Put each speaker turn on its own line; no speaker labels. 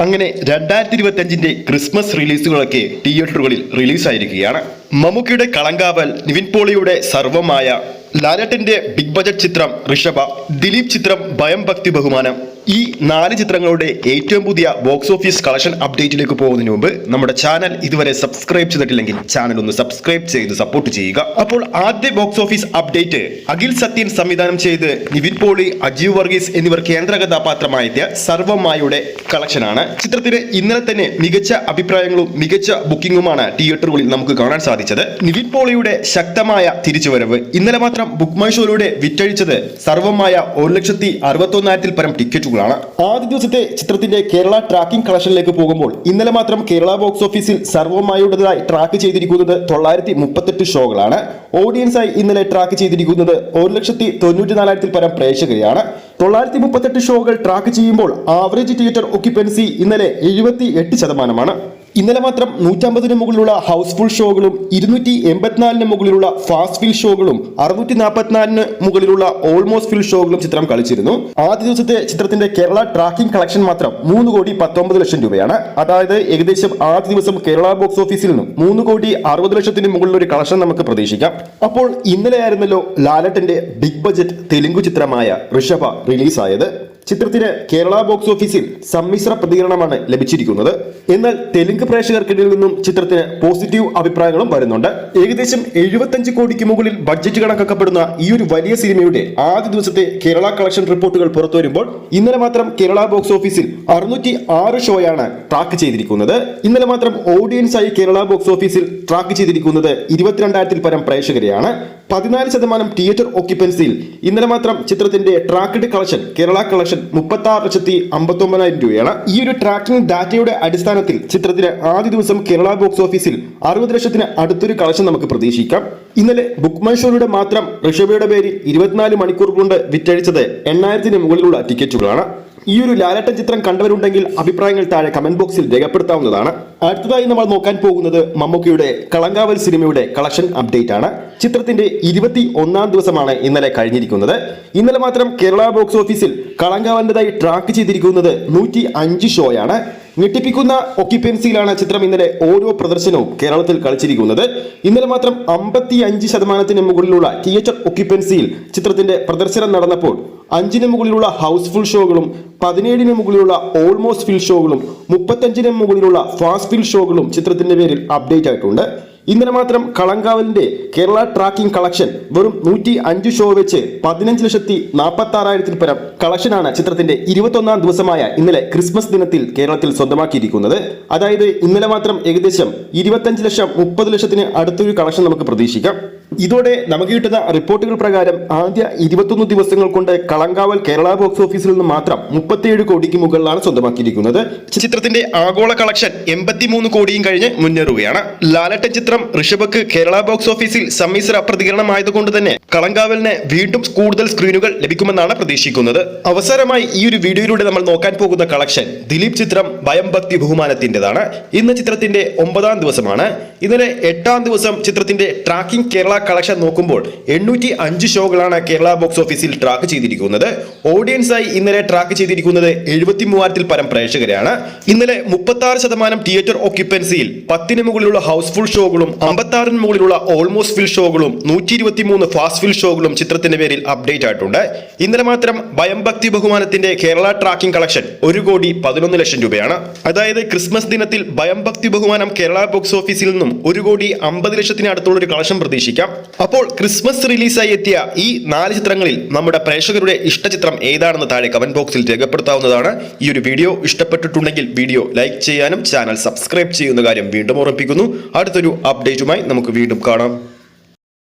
അങ്ങനെ 2025 ക്രിസ്മസ് റിലീസുകളൊക്കെ തിയേറ്ററുകളിൽ റിലീസായിരിക്കുകയാണ്. മമ്മൂക്കിയുടെ കളങ്കാവൽ, നിവിൻ പോളിയുടെ സർവമായ, ലാലേട്ടന്റെ ബിഗ് ബജറ്റ് ചിത്രം ഋഷഭ, ദിലീപ് ചിത്രം ഭയം ഭക്തി ബഹുമാനം, ഈ 4 ചിത്രങ്ങളുടെ ഏറ്റവും പുതിയ ബോക്സ് ഓഫീസ് കളക്ഷൻ അപ്ഡേറ്റിലേക്ക് പോകുന്നതിന് മുമ്പ് നമ്മുടെ ചാനൽ ഇതുവരെ സബ്സ്ക്രൈബ് ചെയ്തിട്ടില്ലെങ്കിൽ ചാനൽ ഒന്ന് സബ്സ്ക്രൈബ് ചെയ്ത് സപ്പോർട്ട് ചെയ്യുക. അപ്പോൾ ആദ്യ box office update Akhil Sathyan സംവിധാനം ചെയ്ത് നിവിൻ പോളി, അജീവ് വർഗീസ് എന്നിവർ കേന്ദ്ര കഥാപാത്രമായെത്തിയ സർവമായുടെ കളക്ഷനാണ്. ചിത്രത്തിന് ഇന്നലെ തന്നെ മികച്ച അഭിപ്രായങ്ങളും മികച്ച ബുക്കിംഗുമാണ് തിയേറ്ററുകളിൽ നമുക്ക് കാണാൻ സാധിച്ചത്. നിവിൻ പോളിയുടെ ശക്തമായ തിരിച്ചുവരവ്. ഇന്നലെ മാത്രം ബുക്ക് മൈ ഷോയിലൂടെ വിറ്റഴിച്ചത് സർവമായ 1,61,000 പരം ടിക്കറ്റുകൾ. ആദ്യ ദിവസത്തെ ചിത്രത്തിന്റെ കേരള ട്രാക്കിംഗ് കളക്ഷനിലേക്ക് പോകുമ്പോൾ ഇന്നലെ മാത്രം കേരള ബോക്സ് ഓഫീസിൽ സർവമായുടേതായി ട്രാക്ക് ചെയ്തിരിക്കുന്നത് 938 ഷോകളാണ്. ഓഡിയൻസായി ഇന്നലെ ട്രാക്ക് ചെയ്തിരിക്കുന്നത് 1,94,000 പരം പ്രേക്ഷകരെയാണ്. 938 ഷോകൾ ട്രാക്ക് ചെയ്യുമ്പോൾ ആവറേജ് തിയേറ്റർ ഒക്യുപ്പൻസി ഇന്നലെ 78%. ഇന്നലെ മാത്രം 150 മുകളിലുള്ള ഹൗസ്ഫുൾ ഷോകളും 284 മുകളിലുള്ള ഫാസ്റ്റ് ഫിൽ ഷോകളും 644 മുകളിലുള്ള ഓൾമോസ്റ്റ് ഫിൽ ഷോകളും ചിത്രം കളിച്ചിരുന്നു. ആദ്യ ദിവസത്തെ ചിത്രത്തിന്റെ കേരള ട്രാക്കിംഗ് കളക്ഷൻ മാത്രം 3,19,00,000 രൂപയാണ്. അതായത് ഏകദേശം ആദ്യ ദിവസം കേരള ബോക്സ് ഓഫീസിൽ നിന്നും 3,60,00,000 മുകളിലുള്ള ഒരു കളക്ഷൻ നമുക്ക് പ്രതീക്ഷിക്കാം. അപ്പോൾ ഇന്നലെയായിരുന്നല്ലോ ലാലേട്ടന്റെ ബിഗ് ബജറ്റ് തെലുങ്ക് ചിത്രമായ ഋഷഭ റിലീസായത്. ചിത്രത്തിന് കേരള ബോക്സ് ഓഫീസിൽ സമ്മിശ്ര പ്രതികരണമാണ് ലഭിച്ചിരിക്കുന്നത്. എന്നാൽ തെലുങ്ക് പ്രേക്ഷകർക്കിടയിൽ നിന്നും ചിത്രത്തിന് പോസിറ്റീവ് അഭിപ്രായങ്ങളും വരുന്നുണ്ട്. ഏകദേശം 75 കോടിക്ക് മുകളിൽ ബഡ്ജറ്റ് കണക്കാക്കപ്പെടുന്ന ഈ ഒരു വലിയ സിനിമയുടെ ആദ്യ ദിവസത്തെ കേരള കളക്ഷൻ റിപ്പോർട്ടുകൾ പുറത്തു വരുമ്പോൾ ഇന്നലെ മാത്രം കേരള ബോക്സ് ഓഫീസിൽ 606 ഷോയാണ് ട്രാക്ക് ചെയ്തിരിക്കുന്നത്. ഇന്നലെ മാത്രം ഓഡിയൻസായി കേരള ബോക്സ് ഓഫീസിൽ ട്രാക്ക് ചെയ്തിരിക്കുന്നത് 22,000 പരം പ്രേക്ഷകരെയാണ്. 14% തിയേറ്റർ ഓക്യുപ്പൻസിയിൽ ഇന്നലെ മാത്രം ചിത്രത്തിന്റെ ട്രാക്ക്ഡ് കളക്ഷൻ കേരള കളക്ഷൻ 36,59,000 രൂപയാണ്. ഈ ഒരു ട്രാക്കിംഗ് ഡാറ്റയുടെ അടിസ്ഥാനത്തിൽ ചിത്രത്തിന് ആദ്യ ദിവസം കേരള ബോക്സ് ഓഫീസിൽ 60 ലക്ഷത്തിന് അടുത്തൊരു കളക്ഷൻ നമുക്ക് പ്രതീക്ഷിക്കാം. ഇന്നലെ ബുക്ക് മൈ ഷോയുടെ മാത്രം ഋഷഭയുടെ പേരിൽ 24 മണിക്കൂർ കൊണ്ട് വിറ്റഴിച്ചത് 8,000 മുകളിലുള്ള ടിക്കറ്റുകളാണ്. ഈ ഒരു ലാലേട്ടൻ ചിത്രം കണ്ടവരുണ്ടെങ്കിൽ അഭിപ്രായങ്ങൾ താഴെ കമന്റ് ബോക്സിൽ രേഖപ്പെടുത്താവുന്നതാണ്. അടുത്തതായി നമ്മൾ നോക്കാൻ പോകുന്നത് മമ്മൂക്കിയുടെ കളങ്കാവൽ സിനിമയുടെ കളക്ഷൻ അപ്ഡേറ്റ് ആണ്. ചിത്രത്തിന്റെ 21ാം ദിവസമാണ് ഇന്നലെ കഴിഞ്ഞിരിക്കുന്നത്. ഇന്നലെ മാത്രം കേരള ബോക്സ് ഓഫീസിൽ കളങ്കാവലിൻ്റെതായി ട്രാക്ക് ചെയ്തിരിക്കുന്നത് 105 ഷോയാണ്. ഞെട്ടിപ്പിക്കുന്ന ഒക്യുപ്പൻസിയിലാണ് ചിത്രം ഇന്നലെ ഓരോ പ്രദർശനവും കേരളത്തിൽ കളിച്ചിരിക്കുന്നത്. ഇന്നലെ മാത്രം 55% മുകളിലുള്ള തിയേറ്റർ ഒക്യുപ്പൻസിയിൽ ചിത്രത്തിന്റെ പ്രദർശനം നടന്നപ്പോൾ 5 മുകളിലുള്ള ഹൗസ്ഫുൾ ഷോകളും 17 മുകളിലുള്ള ഓൾമോസ്റ്റ് ഫിൽ ഷോകളും 35 മുകളിലുള്ള ഫാസ്റ്റ് ഫിൽ ഷോകളും ചിത്രത്തിന്റെ പേരിൽ അപ്ഡേറ്റ് ആയിട്ടുണ്ട്. ഇന്നലെ മാത്രം കളങ്കാവലിന്റെ കേരള ട്രാക്കിംഗ് കളക്ഷൻ വെറും 105 ഷോ വെച്ച് 15,46,000 പരം കളക്ഷനാണ് ചിത്രത്തിന്റെ 21ാം ദിവസമായ ഇന്നലെ ക്രിസ്മസ് ദിനത്തിൽ കേരളത്തിൽ സ്വന്തമാക്കിയിരിക്കുന്നത്. അതായത് ഇന്നലെ മാത്രം ഏകദേശം 25 ലക്ഷം 30 ലക്ഷത്തിന് അടുത്തൊരു കളക്ഷൻ നമുക്ക് പ്രതീക്ഷിക്കാം. ഇതോടെ നമുക്ക് കിട്ടുന്ന റിപ്പോർട്ടുകൾ പ്രകാരം ആദ്യ 21 ദിവസങ്ങൾ കൊണ്ട് കളങ്കാവൽ കേരള ബോക്സ് ഓഫീസിൽ നിന്ന് മാത്രം 37 കോടിക്ക് മുകളിലാണ് സ്വന്തമാക്കിയിരിക്കുന്നത്. ചിത്രത്തിന്റെ ആഗോള കളക്ഷൻ 83 കോടിയും കഴിഞ്ഞ് മുന്നേറുകയാണ്. ലാലേട്ടൻ ചിത്രം ഋഷഭക്ക് കേരള ബോക്സ് ഓഫീസിൽ സമ്മിശ്ര പ്രതികരണമായതുകൊണ്ട് തന്നെ കളങ്കാവലിന് വീണ്ടും കൂടുതൽ സ്ക്രീനുകൾ ലഭിക്കുമെന്നാണ് പ്രതീക്ഷിക്കുന്നത്. അവസാനമായി ഈ ഒരു വീഡിയോയിലൂടെ നമ്മൾ നോക്കാൻ പോകുന്ന കളക്ഷൻ ദിലീപ് ചിത്രം ഭയം ഭക്തി ബഹുമാനത്തിൻ്റെതാണ്. ഇന്ന് ചിത്രത്തിന്റെ 9ാം ദിവസമാണ്. ഇന്നലെ 8ാം ദിവസം ചിത്രത്തിന്റെ ട്രാക്കിംഗ് കേരള കളക്ഷൻ നോക്കുമ്പോൾ 805 ഷോകളാണ് കേരള ബോക്സ് ഓഫീസിൽ ട്രാക്ക് ചെയ്തിരിക്കുന്നത്. ഓഡിയൻസായി ഇന്നലെ ട്രാക്ക് ചെയ്തിരിക്കുന്നത് 73,000 പരം പ്രേക്ഷകരാണ്. ഇന്നലെ 36% തിയേറ്റർ ഓക്യുപ്പൻസിയിൽ 10 മുകളിലുള്ള ഹൗസ്ഫുൾ ഷോകളും 56 മുകളിലുള്ള ഓൾമോസ്റ്റ് ഫിൽ ഷോകളും 123 ഫാസ്റ്റ് ഫിൽ ഷോകളും ചിത്രത്തിന്റെ പേരിൽ അപ്ഡേറ്റ് ആയിട്ടുണ്ട്. ഇന്നലെ മാത്രം ഭയം ഭക്തി ബഹുമാനത്തിന്റെ കേരള ട്രാക്കിംഗ് കളക്ഷൻ 1,11 ലക്ഷം രൂപയാണ്. അതായത് ക്രിസ്മസ് ദിനത്തിൽ ഭയം ഭക്തി ബഹുമാനം കേരള ബോക്സ് ഓഫീസിൽ നിന്നും 1,50 ലക്ഷത്തിന് അടുത്തുള്ള ഒരു കളക്ഷൻ പ്രതീക്ഷിക്കാം. അപ്പോൾ ക്രിസ്മസ് റിലീസായി എത്തിയ ഈ 4 ചിത്രങ്ങളിൽ നമ്മുടെ പ്രേക്ഷകരുടെ ഇഷ്ടചിത്രം ഏതാണെന്ന് താഴെ കമന്റ് ബോക്സിൽ രേഖപ്പെടുത്താവുന്നതാണ്. ഈ ഒരു വീഡിയോ ഇഷ്ടപ്പെട്ടിട്ടുണ്ടെങ്കിൽ വീഡിയോ ലൈക്ക് ചെയ്യാനും ചാനൽ സബ്സ്ക്രൈബ് ചെയ്യുന്ന കാര്യം വീണ്ടും ഓർമ്മിപ്പിക്കുന്നു. അടുത്തൊരു അപ്ഡേറ്റുമായി നമുക്ക് വീണ്ടും കാണാം.